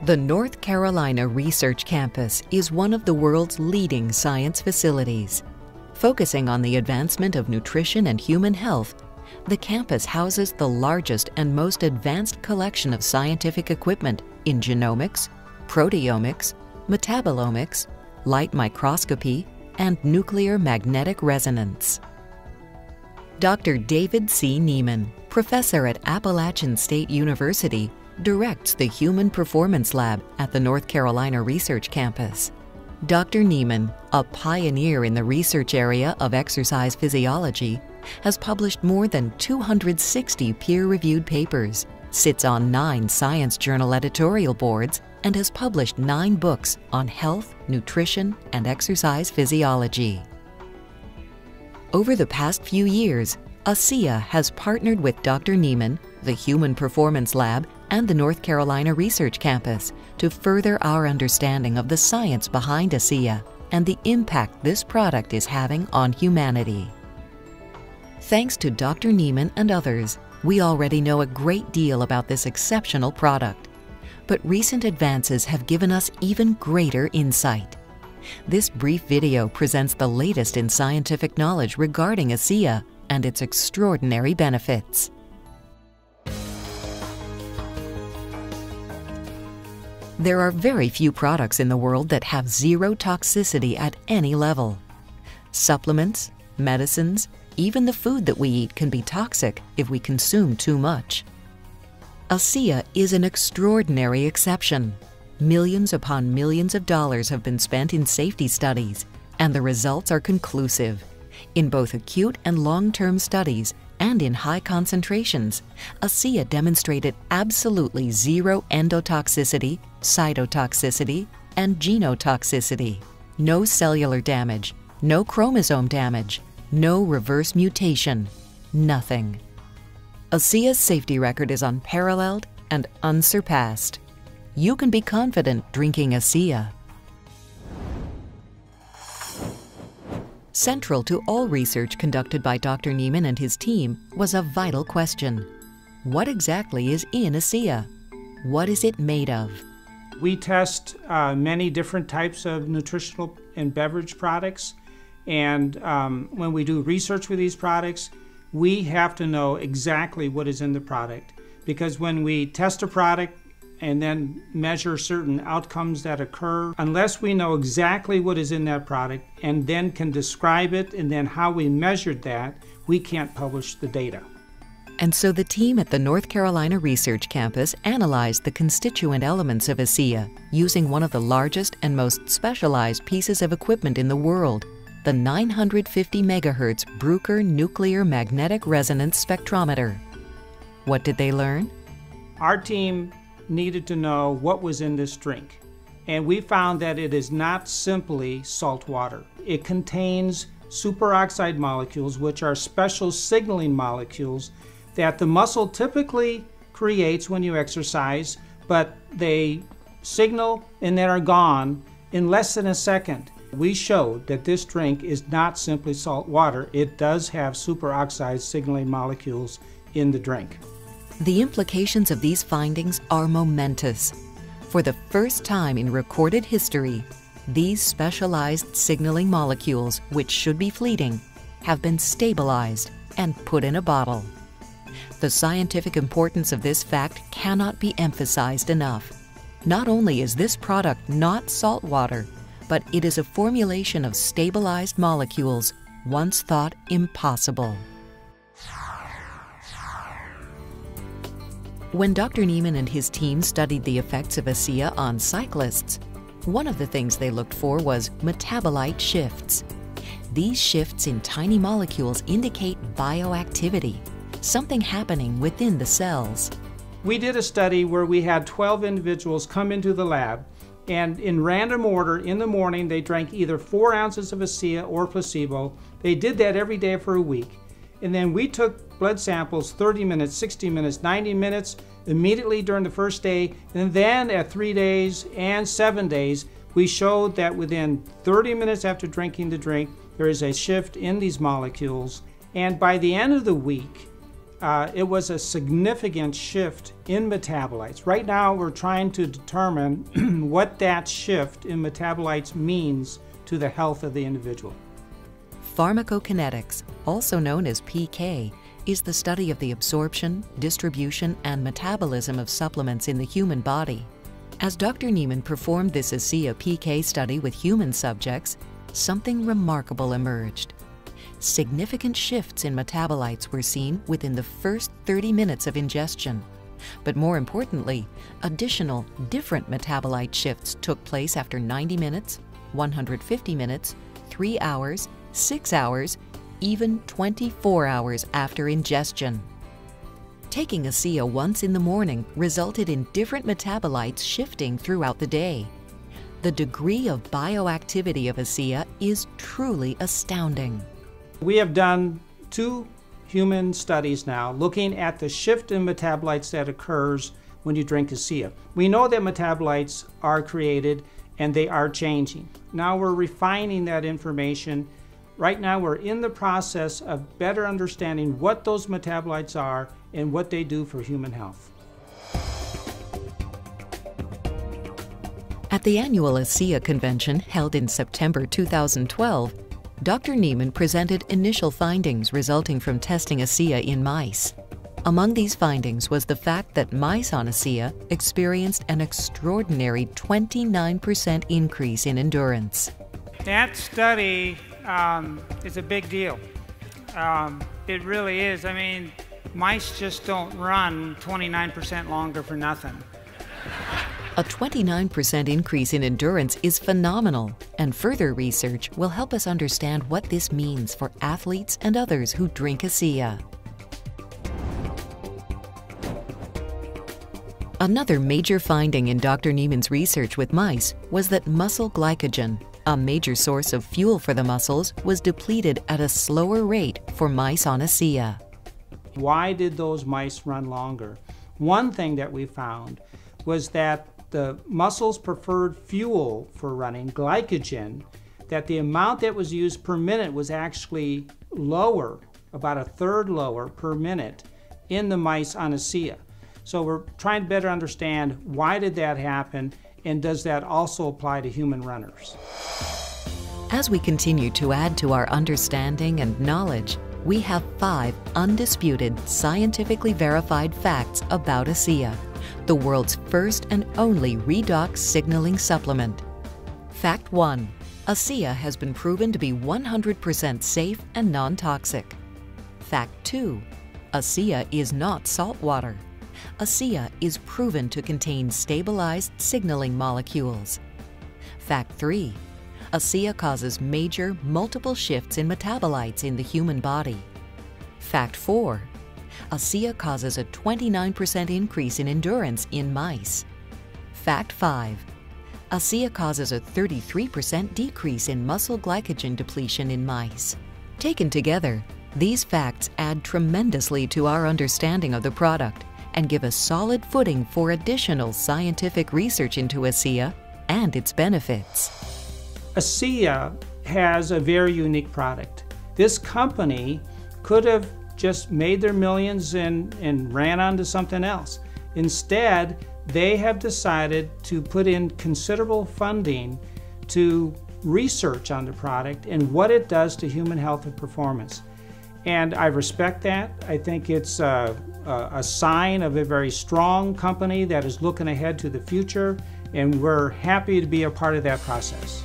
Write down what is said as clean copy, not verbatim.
The North Carolina Research Campus is one of the world's leading science facilities. Focusing on the advancement of nutrition and human health, the campus houses the largest and most advanced collection of scientific equipment in genomics, proteomics, metabolomics, light microscopy, and nuclear magnetic resonance. Dr. David C. Neiman, professor at Appalachian State University, directs the Human Performance Lab at the North Carolina Research Campus. Dr. Neiman, a pioneer in the research area of exercise physiology, has published more than 260 peer-reviewed papers, sits on 9 science journal editorial boards, and has published 9 books on health, nutrition, and exercise physiology. Over the past few years, Asea has partnered with Dr. Neiman, the Human Performance Lab, and the North Carolina Research Campus to further our understanding of the science behind Asea and the impact this product is having on humanity. Thanks to Dr. Neiman and others, we already know a great deal about this exceptional product. But recent advances have given us even greater insight. This brief video presents the latest in scientific knowledge regarding Asea and its extraordinary benefits. There are very few products in the world that have zero toxicity at any level. Supplements, medicines, even the food that we eat can be toxic if we consume too much. Asea is an extraordinary exception. Millions upon millions of dollars have been spent in safety studies, and the results are conclusive. In both acute and long-term studies, and in high concentrations, Asea demonstrated absolutely zero endotoxicity, cytotoxicity, and genotoxicity. No cellular damage, no chromosome damage, no reverse mutation, nothing. Asea's safety record is unparalleled and unsurpassed. You can be confident drinking Asea. Central to all research conducted by Dr. Neiman and his team was a vital question. What exactly is in Asea? What is it made of? We test many different types of nutritional and beverage products, and when we do research with these products, we have to know exactly what is in the product, because when we test a product and then measure certain outcomes that occur, unless we know exactly what is in that product and then can describe it and then how we measured that, we can't publish the data. And so the team at the North Carolina Research Campus analyzed the constituent elements of Asea using one of the largest and most specialized pieces of equipment in the world, the 950 MHz Bruker Nuclear Magnetic Resonance Spectrometer. What did they learn? Our team needed to know what was in this drink, and we found that it is not simply salt water. It contains superoxide molecules, which are special signaling molecules that the muscle typically creates when you exercise, but they signal and then are gone in less than a second. We showed that this drink is not simply salt water. It does have superoxide signaling molecules in the drink. The implications of these findings are momentous. For the first time in recorded history, these specialized signaling molecules, which should be fleeting, have been stabilized and put in a bottle. The scientific importance of this fact cannot be emphasized enough. Not only is this product not salt water, but it is a formulation of stabilized molecules once thought impossible. When Dr. Neiman and his team studied the effects of Asea on cyclists, one of the things they looked for was metabolite shifts. These shifts in tiny molecules indicate bioactivity, something happening within the cells. We did a study where we had 12 individuals come into the lab, and in random order, in the morning, they drank either 4 ounces of Asea or placebo. They did that every day for a week. And then we took blood samples 30 minutes, 60 minutes, 90 minutes, immediately during the first day. And then at 3 days and 7 days, we showed that within 30 minutes after drinking the drink, there is a shift in these molecules. And by the end of the week, it was a significant shift in metabolites. Right now, we're trying to determine what that shift in metabolites means to the health of the individual. Pharmacokinetics, also known as PK, is the study of the absorption, distribution, and metabolism of supplements in the human body. As Dr. Neiman performed this Asea PK study with human subjects, something remarkable emerged. Significant shifts in metabolites were seen within the first 30 minutes of ingestion. But more importantly, additional different metabolite shifts took place after 90 minutes, 150 minutes, 3 hours, 6 hours, even 24 hours after ingestion. Taking Asea once in the morning resulted in different metabolites shifting throughout the day. The degree of bioactivity of Asea is truly astounding. We have done 2 human studies now looking at the shift in metabolites that occurs when you drink Asea. We know that metabolites are created and they are changing. Now we're refining that information. Right now we're in the process of better understanding what those metabolites are and what they do for human health. At the annual Asea convention held in September 2012, Dr. Neiman presented initial findings resulting from testing Asea in mice. Among these findings was the fact that mice on Asea experienced an extraordinary 29% increase in endurance. That study is a big deal. It really is. I mean, mice just don't run 29% longer for nothing. A 29% increase in endurance is phenomenal, and further research will help us understand what this means for athletes and others who drink Asea. Another major finding in Dr. Neiman's research with mice was that muscle glycogen, a major source of fuel for the muscles, was depleted at a slower rate for mice on Asea. Why did those mice run longer? One thing that we found was that the muscles preferred fuel for running, glycogen, that the amount that was used per minute was actually lower, about a third lower per minute in the mice on Asea. So we're trying to better understand why did that happen, and does that also apply to human runners? As we continue to add to our understanding and knowledge, we have 5 undisputed, scientifically verified facts about Asea, the world's first and only redox signaling supplement. Fact 1. Asea has been proven to be 100% safe and non-toxic. Fact 2. Asea is not salt water. Asea is proven to contain stabilized signaling molecules. Fact 3. Asea causes major, multiple shifts in metabolites in the human body. Fact 4. Asea causes a 29% increase in endurance in mice. Fact 5. Asea causes a 33% decrease in muscle glycogen depletion in mice. Taken together, these facts add tremendously to our understanding of the product and give a solid footing for additional scientific research into Asea and its benefits. Asea has a very unique product. This company could have just made their millions and ran on to something else. Instead, they have decided to put in considerable funding to research on the product and what it does to human health and performance. And I respect that. I think it's a sign of a very strong company that is looking ahead to the future, and we're happy to be a part of that process.